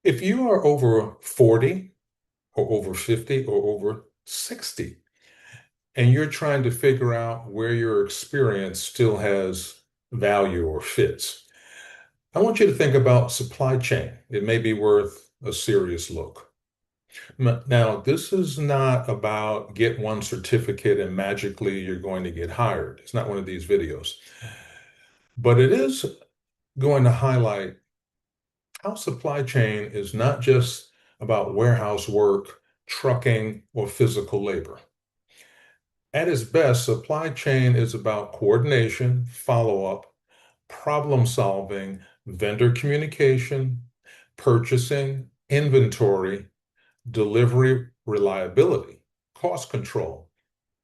If you are over 40 or over 50 or over 60, and you're trying to figure out where your experience still has value or fits, I want you to think about supply chain. It may be worth a serious look. Now, this is not about get one certificate and magically you're going to get hired. It's not one of these videos, but it is going to highlight how supply chain is not just about warehouse work, trucking, or physical labor. At its best, supply chain is about coordination, follow-up, problem solving, vendor communication, purchasing, inventory, delivery reliability, cost control,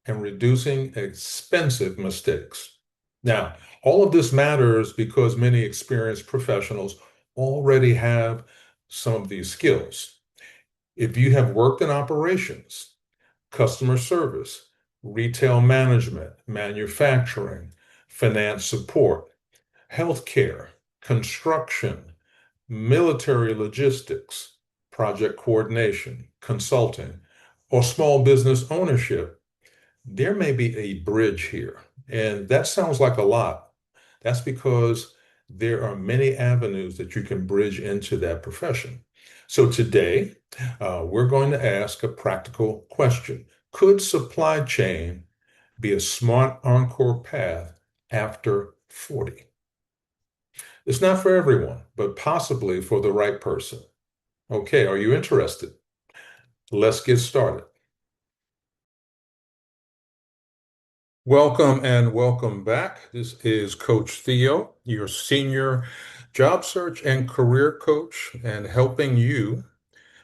and reducing expensive mistakes. Now, all of this matters because many experienced professionals already have some of these skills. If you have worked in operations, customer service, retail management, manufacturing, finance support, healthcare, construction, military logistics, project coordination, consulting, or small business ownership, there may be a bridge here. And that sounds like a lot. That's because there are many avenues that you can bridge into that profession. So today, we're going to ask a practical question. Could supply chain be a smart encore path after 40? It's not for everyone, but possibly for the right person. Okay, are you interested? Let's get started. Welcome and welcome back. This is Coach Theo, your senior job search and career coach, and helping you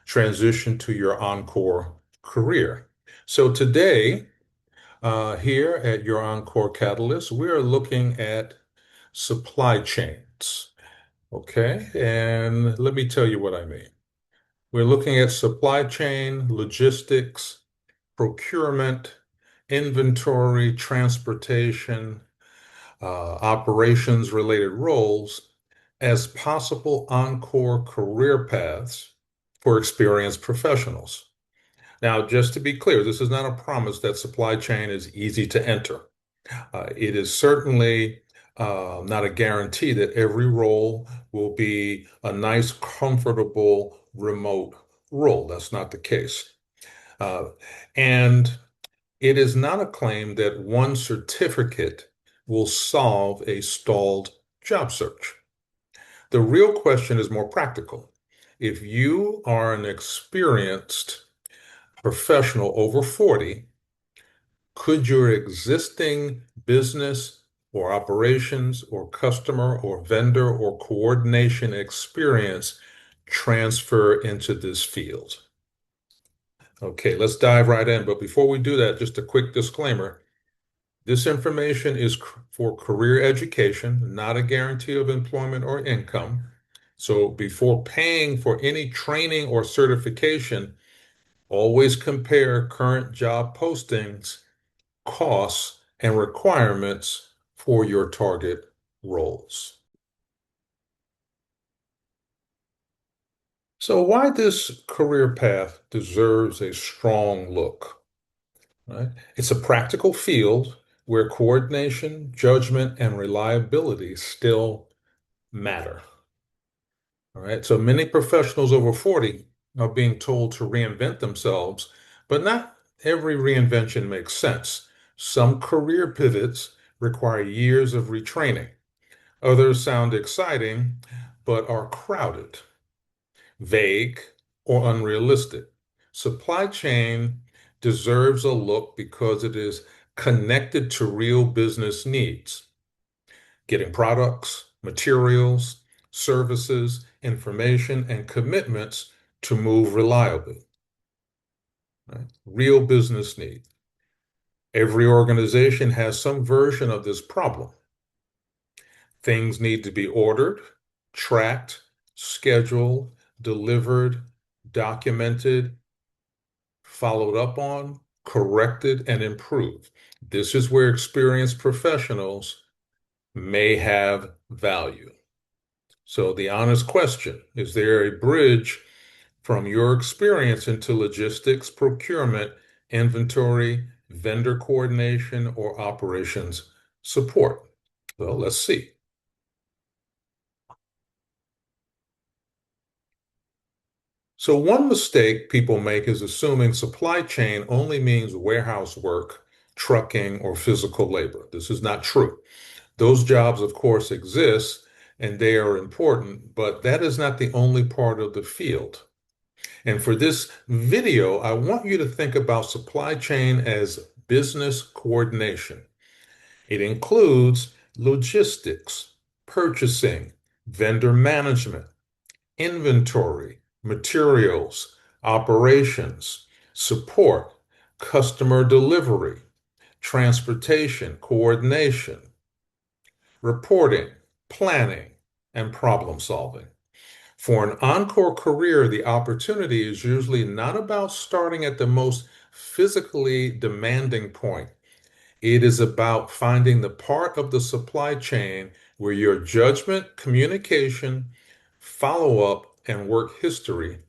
transition to your Encore career. So today, here at your Encore Catalyst, we are looking at supply chains. Okay, and let me tell you what I mean. We're looking at supply chain, logistics, procurement, inventory, transportation, operations related roles as possible encore career paths for experienced professionals. Now, just to be clear, this is not a promise that supply chain is easy to enter. It is certainly not a guarantee that every role will be a nice, comfortable, remote role. That's not the case. Uh, and it is not a claim that one certificate will solve a stalled job search. The real question is more practical. If you are an experienced professional over 40, could your existing business or operations or customer or vendor or coordination experience transfer into this field? Okay, let's dive right in. But before we do that, just a quick disclaimer. This information is for career education, not a guarantee of employment or income. So before paying for any training or certification, always compare current job postings, costs, and requirements for your target roles. So why this career path deserves a strong look, right? It's a practical field where coordination, judgment, and reliability still matter. All right. So many professionals over 40 are being told to reinvent themselves, but not every reinvention makes sense. Some career pivots require years of retraining. Others sound exciting, but are crowded, vague, or unrealistic. Supply chain deserves a look because it is connected to real business needs, getting products, materials, services, information, and commitments to move reliably. Right? Real business need. Every organization has some version of this problem. Things need to be ordered, tracked, scheduled, delivered, documented, followed up on, corrected, and improved. This is where experienced professionals may have value. So the honest question, is there a bridge from your experience into logistics, procurement, inventory, vendor coordination, or operations support? Well, let's see. So one mistake people make is assuming supply chain only means warehouse work, trucking, or physical labor. This is not true. Those jobs, of course, exist and they are important, but that is not the only part of the field. And for this video, I want you to think about supply chain as business coordination. It includes logistics, purchasing, vendor management, inventory, materials, operations, support, customer delivery, transportation, coordination, reporting, planning, and problem solving. For an Encore career, the opportunity is usually not about starting at the most physically demanding point. It is about finding the part of the supply chain where your judgment, communication, follow-up, and work history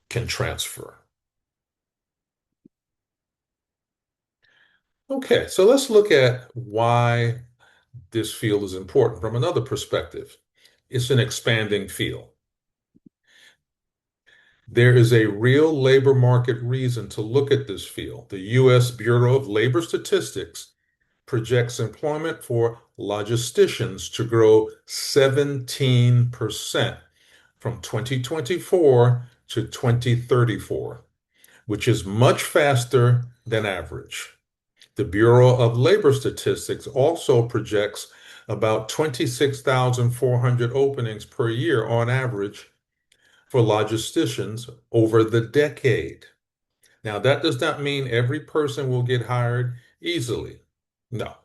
can transfer. Okay, so let's look at why this field is important from another perspective. It's an expanding field. There is a real labor market reason to look at this field. The U.S. Bureau of Labor Statistics projects employment for logisticians to grow 17% from 2024 to 2034, which is much faster than average. The Bureau of Labor Statistics also projects about 26,400 openings per year on average for logisticians over the decade. Now, that does not mean every person will get hired easily. No,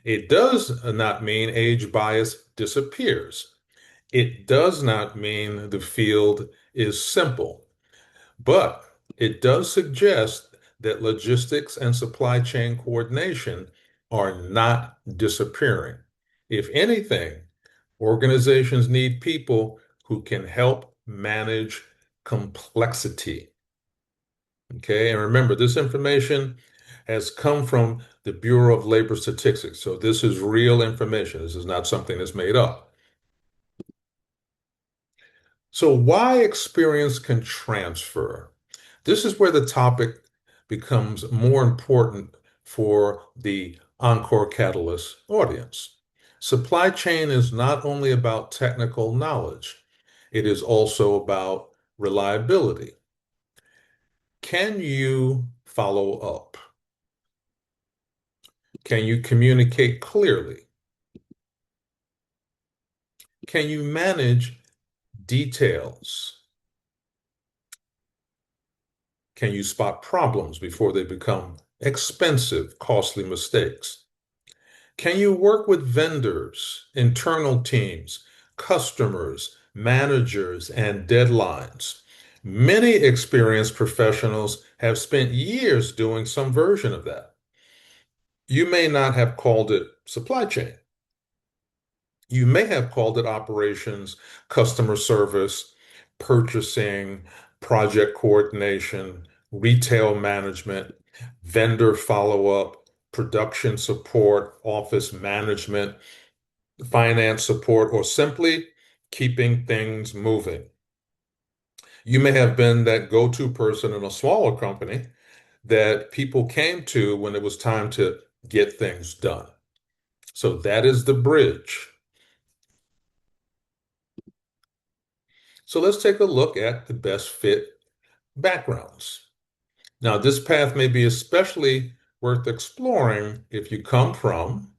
it does not mean age bias disappears. It does not mean the field is simple, but it does suggest that logistics and supply chain coordination are not disappearing. If anything, organizations need people who can help manage complexity. Okay, and remember, this information has come from the Bureau of Labor Statistics. So this is real information. This is not something that's made up. So why experience can transfer? This is where the topic becomes more important for the Encore Catalyst audience. Supply chain is not only about technical knowledge, it is also about reliability. Can you follow up? Can you communicate clearly? Can you manage details? Can you spot problems before they become expensive, costly mistakes? Can you work with vendors, internal teams, customers, managers, and deadlines? Many experienced professionals have spent years doing some version of that. You may not have called it supply chain. You may have called it operations, customer service, purchasing, project coordination, retail management, vendor follow-up, production support, office management, finance support, or simply keeping things moving. You may have been that go-to person in a smaller company that people came to when it was time to get things done. So that is the bridge. So let's take a look at the best fit backgrounds. Now, this path may be especially worth exploring if you come from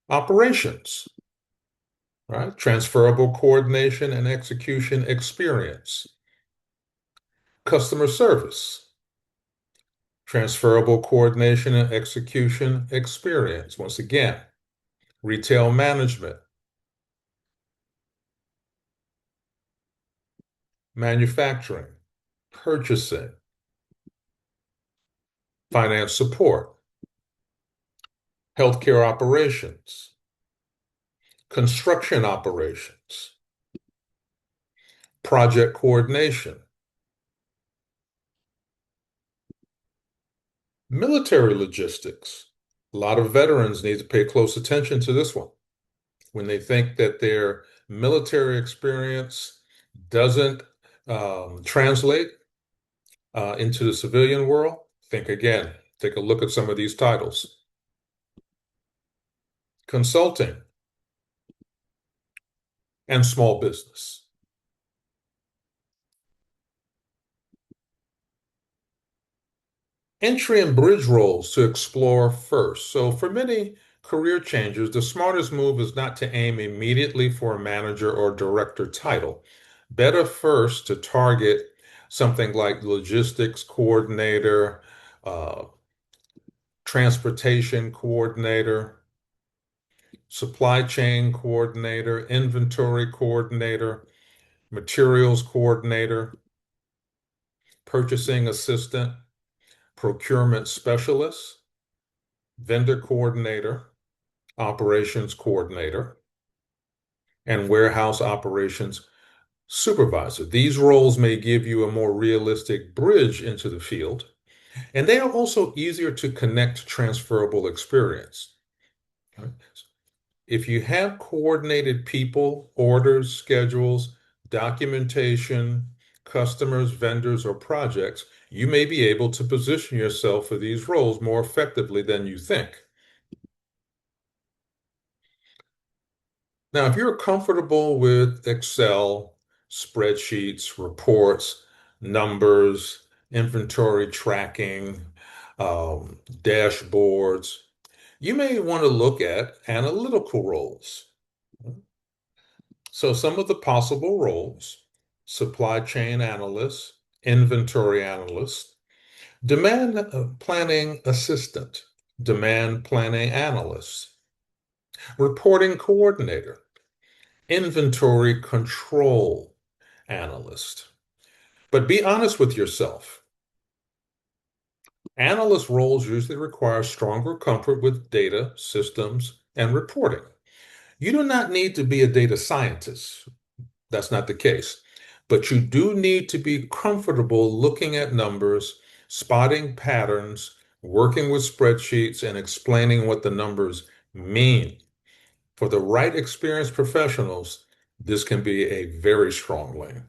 operations, right? Transferable coordination and execution experience. Customer service, transferable coordination and execution experience. Once again, retail management, manufacturing, purchasing, finance support, healthcare operations, construction operations, project coordination, military logistics. A lot of veterans need to pay close attention to this one. When they think that their military experience doesn't translate into the civilian world, think again. Take a look at some of these titles. Consulting and small business. Entry and bridge roles to explore first. So for many career changers, the smartest move is not to aim immediately for a manager or director title. Better first to target something like logistics coordinator, uh, transportation coordinator, supply chain coordinator, inventory coordinator, materials coordinator, purchasing assistant, procurement specialist, vendor coordinator, operations coordinator, and warehouse operations supervisor. These roles may give you a more realistic bridge into the field, and they are also easier to connect to transferable experience. Right? If you have coordinated people, orders, schedules, documentation, customers, vendors, or projects, you may be able to position yourself for these roles more effectively than you think. Now, if you're comfortable with Excel, spreadsheets, reports, numbers, inventory tracking, dashboards, you may want to look at analytical roles. So some of the possible roles: supply chain analyst, inventory analyst, demand planning assistant, demand planning analyst, reporting coordinator, inventory control analyst. But be honest with yourself. Analyst roles usually require stronger comfort with data, systems, and reporting. You do not need to be a data scientist. That's not the case. But you do need to be comfortable looking at numbers, spotting patterns, working with spreadsheets, and explaining what the numbers mean. For the right experienced professionals, this can be a very strong lane.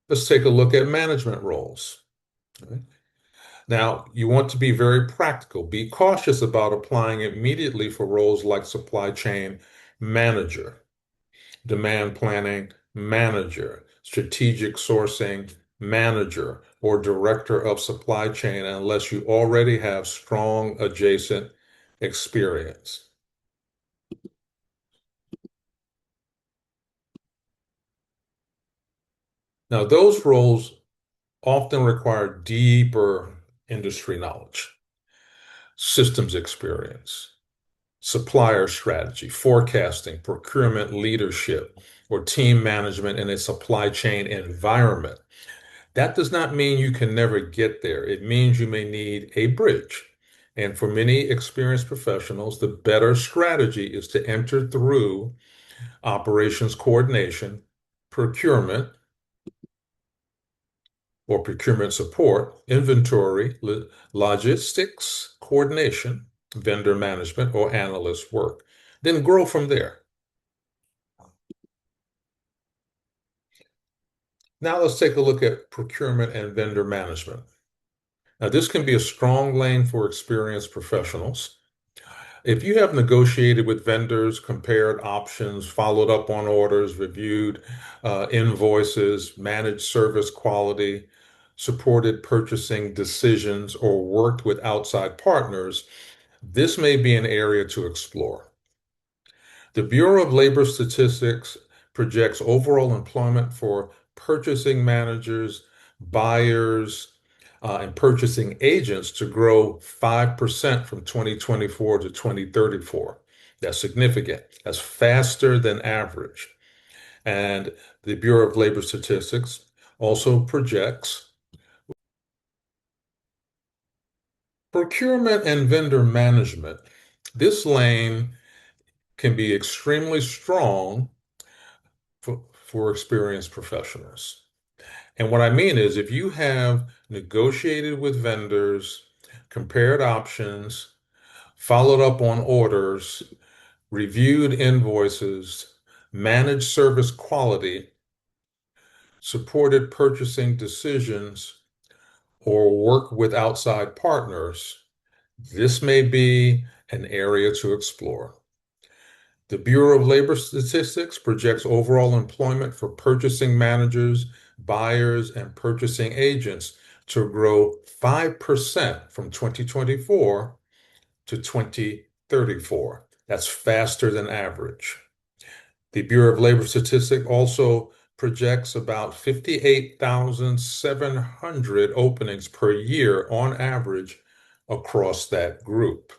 Let's take a look at management roles. Right? Now, you want to be very practical. Be cautious about applying immediately for roles like supply chain manager, demand planning manager, strategic sourcing manager, or director of supply chain unless you already have strong adjacent experience. Now, those roles often require deeper industry knowledge, systems experience, supplier strategy, forecasting, procurement leadership, or team management in a supply chain environment. That does not mean you can never get there. It means you may need a bridge. And for many experienced professionals, the better strategy is to enter through operations coordination, procurement, or procurement support, inventory, logistics, coordination, vendor management, or analyst work. Then grow from there. Now let's take a look at procurement and vendor management. Now, this can be a strong lane for experienced professionals. If you have negotiated with vendors, compared options, followed up on orders, reviewed invoices, managed service quality, supported purchasing decisions, or worked with outside partners, this may be an area to explore. The Bureau of Labor Statistics projects overall employment for purchasing managers, buyers, and purchasing agents to grow 5% from 2024 to 2034. That's significant. That's faster than average. And the Bureau of Labor Statistics also projects procurement and vendor management. This lane can be extremely strong for experienced professionals. And what I mean is, if you have negotiated with vendors, compared options, followed up on orders, reviewed invoices, managed service quality, supported purchasing decisions, or work with outside partners, this may be an area to explore. The Bureau of Labor Statistics projects overall employment for purchasing managers, buyers, and purchasing agents to grow 5% from 2024 to 2034. That's faster than average. The Bureau of Labor Statistics also projects about 58,700 openings per year on average across that group.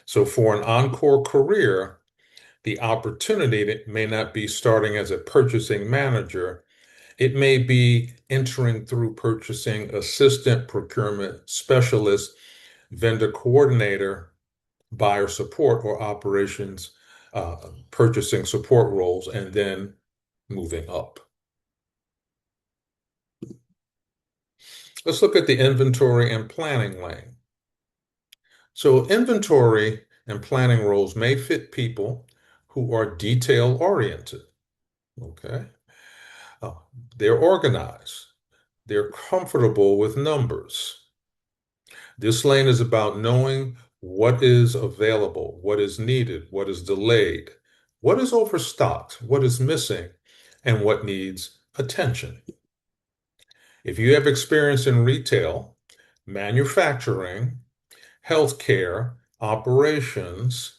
So for an Encore career, the opportunity may not be starting as a purchasing manager. It may be entering through purchasing assistant, procurement specialist, vendor coordinator, buyer support, or operations purchasing support roles, and then moving up. Let's look at the inventory and planning lane. So inventory and planning roles may fit people who are detail oriented. Okay. Uh, they're organized. They're comfortable with numbers. This lane is about knowing what is available, what is needed, what is delayed, what is overstocked, what is missing, and what needs attention. If you have experience in retail, manufacturing, healthcare, operations,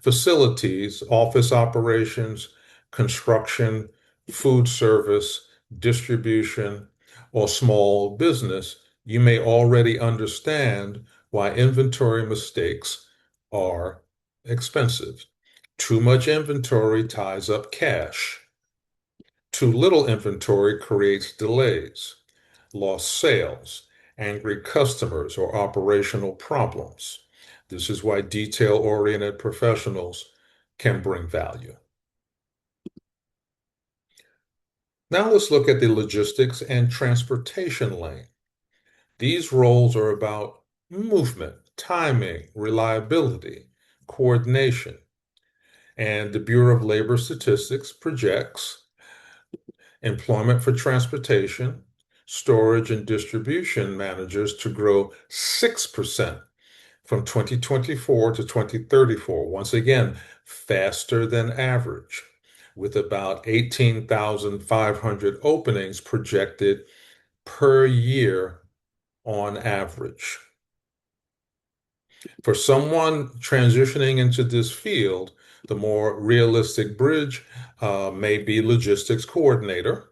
facilities, office operations, construction, food service, distribution, or small business, you may already understand why inventory mistakes are expensive. Too much inventory ties up cash. Too little inventory creates delays, lost sales, angry customers, or operational problems. This is why detail-oriented professionals can bring value. Now let's look at the logistics and transportation lane. These roles are about movement, timing, reliability, coordination. And the Bureau of Labor Statistics projects employment for transportation, storage, and distribution managers to grow 6% from 2024 to 2034. Once again, faster than average, with about 18,500 openings projected per year on average. For someone transitioning into this field, the more realistic bridge may be logistics coordinator,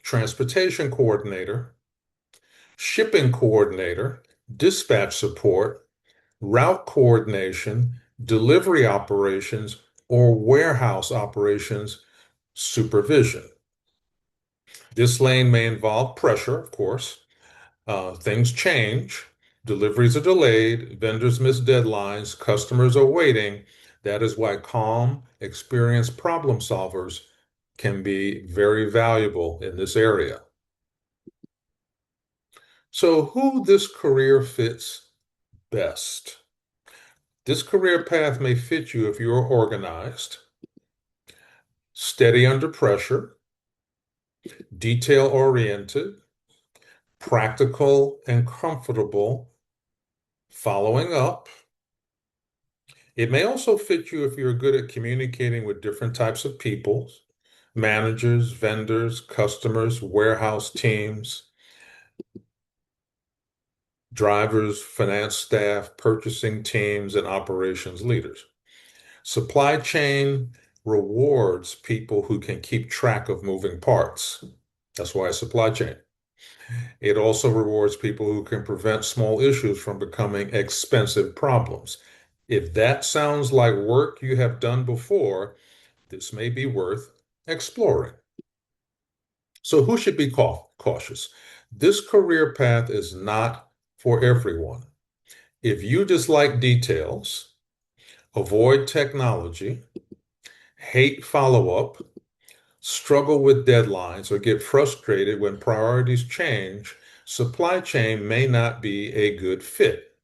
transportation coordinator, shipping coordinator, dispatch support, route coordination, delivery operations, or warehouse operations supervision. This lane may involve pressure, of course. Things change. Deliveries are delayed. Vendors miss deadlines. Customers are waiting. That is why calm, experienced problem solvers can be very valuable in this area. So, who this career fits best? This career path may fit you if you are organized, steady under pressure, detail oriented, practical and comfortable, following up. It may also fit you if you're good at communicating with different types of people, managers, vendors, customers, warehouse teams, drivers, finance staff, purchasing teams, and operations leaders. Supply chain rewards people who can keep track of moving parts. That's why it's supply chain. It also rewards people who can prevent small issues from becoming expensive problems. If that sounds like work you have done before, this may be worth exploring. So, who should be cautious? This career path is not for everyone. If you dislike details, avoid technology, hate follow-up, struggle with deadlines, or get frustrated when priorities change, supply chain may not be a good fit.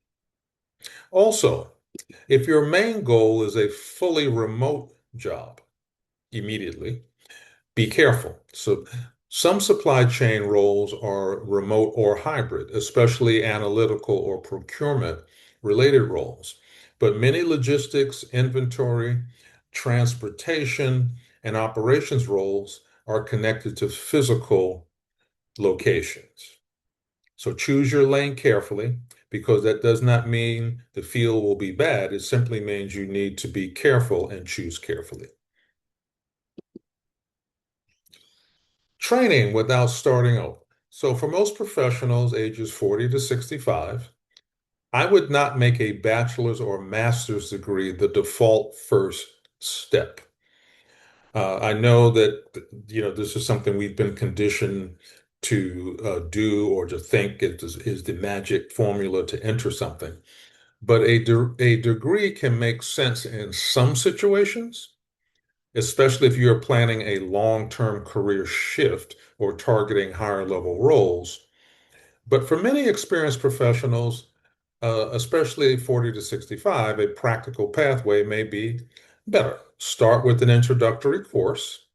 Also, if your main goal is a fully remote job immediately, be careful. So, some supply chain roles are remote or hybrid, especially analytical or procurement related roles. But many logistics, inventory, transportation, and operations roles are connected to physical locations. So choose your lane carefully because that does not mean the field will be bad. It simply means you need to be careful and choose carefully. Training without starting over. So for most professionals ages 40 to 65, I would not make a bachelor's or master's degree the default first step. I know that this is something we've been conditioned to do or to think is the magic formula to enter something. But a degree can make sense in some situations, especially if you're planning a long-term career shift or targeting higher level roles. But for many experienced professionals, especially 40 to 65, a practical pathway may be better. Start with an introductory course,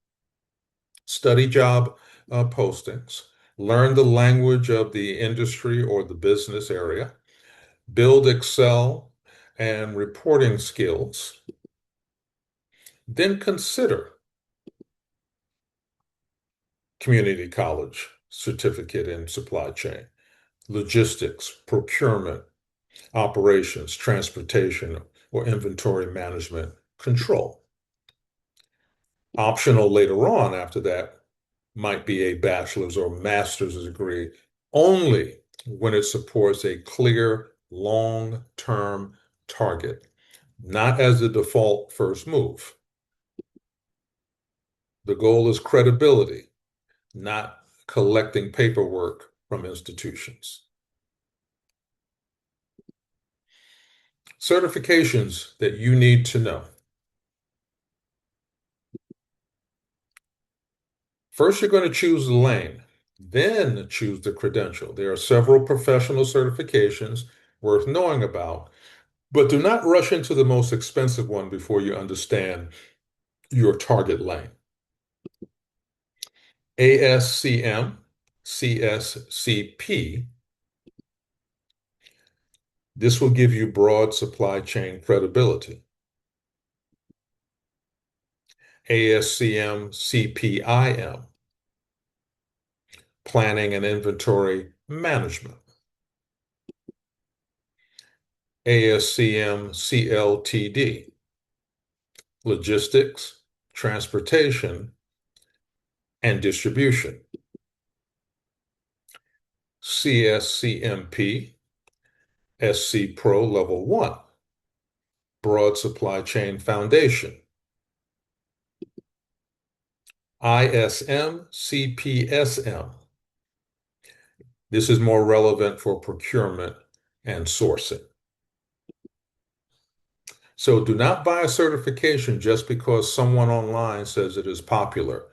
study job postings, learn the language of the industry or the business area, build Excel and reporting skills, then consider community college certificate in supply chain, logistics, procurement, operations, transportation, or inventory management control. Optional later on after that might be a bachelor's or master's degree only when it supports a clear long-term target, not as the default first move. The goal is credibility, not collecting paperwork from institutions. Certifications that you need to know. First, you're going to choose the lane, then choose the credential. There are several professional certifications worth knowing about, but do not rush into the most expensive one before you understand your target lane. ASCM, CSCP. This will give you broad supply chain credibility. ASCM, CPIM, planning and inventory management. ASCM, CLTD, logistics, transportation, and distribution. CSCMP, SC Pro Level 1, Broad Supply Chain Foundation. ISM, CPSM. This is more relevant for procurement and sourcing. So do not buy a certification just because someone online says it is popular.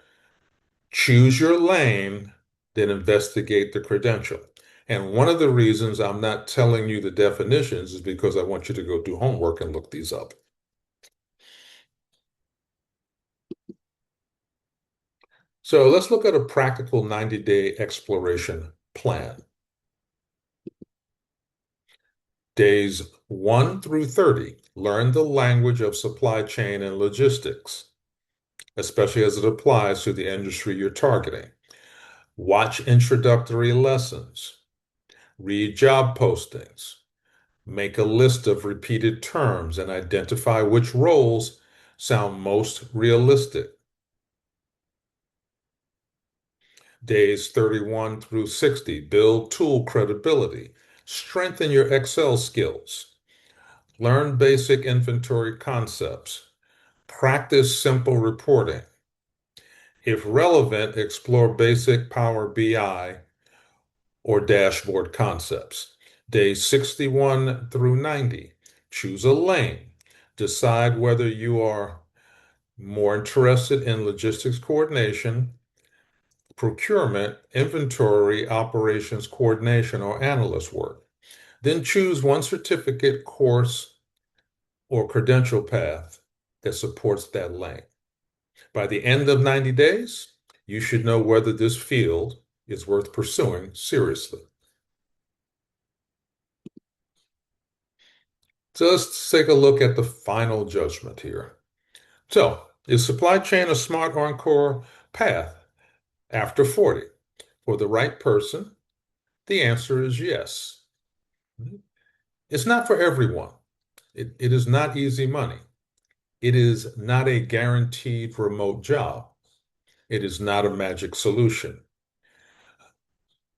Choose your lane, then investigate the credential. And one of the reasons I'm not telling you the definitions is because I want you to go do homework and look these up. So let's look at a practical 90-day exploration plan. Days 1 through 30, learn the language of supply chain and logistics, especially as it applies to the industry you're targeting. Watch introductory lessons, read job postings, make a list of repeated terms, and identify which roles sound most realistic. Days 31 through 60, build tool credibility, strengthen your Excel skills, learn basic inventory concepts, practice simple reporting. If relevant, explore basic Power BI or dashboard concepts. Days 61 through 90, choose a lane, Decide whether you are more interested in logistics coordination, procurement, inventory, operations coordination, or analyst work. Then choose one certificate, course, or credential path that supports that lane. By the end of 90 days, you should know whether this field is worth pursuing seriously. So let's take a look at the final judgment here. So, is supply chain a smart Encore path after 40? For the right person, the answer is yes. It's not for everyone. It is not easy money. It is not a guaranteed remote job. It is not a magic solution.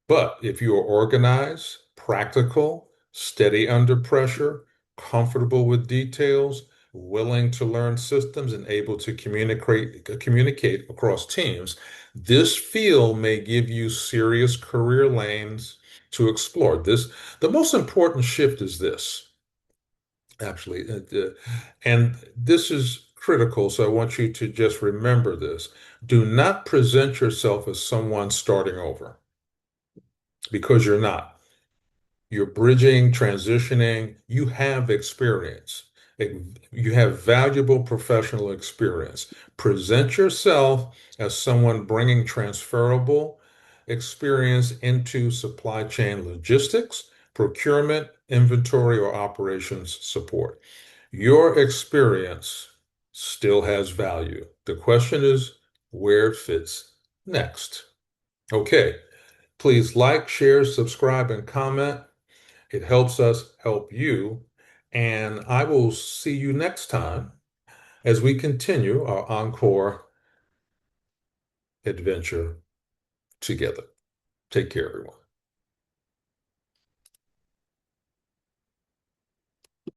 But if you are organized, practical, steady under pressure, comfortable with details, willing to learn systems, and able to communicate across teams, this field may give you serious career lanes to explore. The most important shift is this, actually, and this is critical. So I want you to just remember this. Do not present yourself as someone starting over because you're not. You're bridging, transitioning, you have experience. You have valuable professional experience. Present yourself as someone bringing transferable experience into supply chain logistics, procurement, inventory, or operations support. Your experience still has value. The question is where it fits next. Okay, please like, share, subscribe, and comment. It helps us help you. And I will see you next time as we continue our Encore adventure together. Take care, everyone.